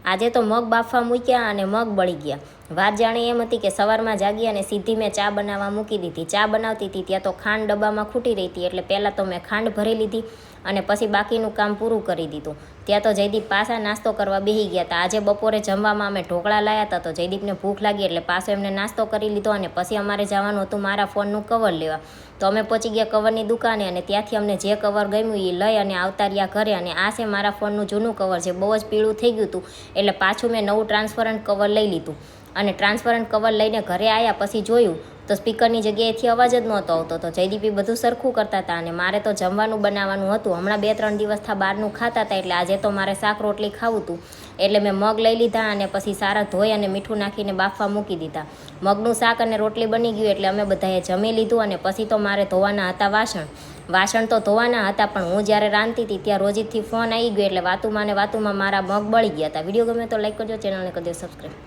આજે તો મગ બાફવા મૂક્યા અને મગ બળી ગયા. વાત જાણે એમ હતી કે સવારમાં જાગી અને સીધી મેં ચા બનાવવા મૂકી દીધી. ચા બનાવતી હતી ત્યાં તો ખાંડ ડબ્બામાં ખૂટી રહી હતી, એટલે પહેલાં તો મેં ખાંડ ભરી લીધી અને પછી બાકીનું કામ પૂરું કરી દીધું. ત્યાં તો જયદીપ પાછા નાસ્તો કરવા બેસી ગયા હતા. આજે બપોરે જમવામાં અમે ઢોકળા લાવ્યા હતા, તો જયદીપને ભૂખ લાગી એટલે પાછો એમને નાસ્તો કરી લીધો અને પછી અમારે જવાનું હતું મારા ફોનનું કવર લેવા. તો અમે પહોંચી ગયા કવરની દુકાને અને ત્યાંથી અમને જે કવર ગમ્યું એ લઈ અને આવતા રહ્યા ઘરે. અને આ છે મારા ફોનનું જૂનું કવર, જે બહુ જ પીળું થઈ ગયું હતું, એટલે પાછું મેં નવું ટ્રાન્સપરન્ટ કવર લઈ લીધું. અને ટ્રાન્સપરન્ટ કવર લઈને ઘરે આવ્યા પછી જોયું તો સ્પીકરની જગ્યાએથી અવાજ જ નહોતો આવતો. તો જયદીપી બધું સરખું કરતા હતા અને મારે તો જમવાનું બનાવવાનું હતું. હમણાં 2-3 દિવસથી બહારનું ખાતા હતા, એટલે આજે તો મારે શાક રોટલી ખાવું હતું. એટલે મેં મગ લઈ લીધા અને પછી સારા ધોઈ અને મીઠું નાખીને બાફવા મૂકી દીધા. મગનું શાક અને રોટલી બની ગયું એટલે અમે બધાએ જમી લીધું. અને પછી તો મારે ધોવાના હતા વાસણ તો ધોવાના હતા, પણ હું જ્યારે રાંધતી હતી ત્યાં રોજીતથી ફોન આવી ગયો, એટલે વાતુમાં મારા મગ બળી ગયા હતા. વિડીયો ગમે તો લાઈક કરજો, ચેનલને કરજો સબસ્ક્રાઈબ.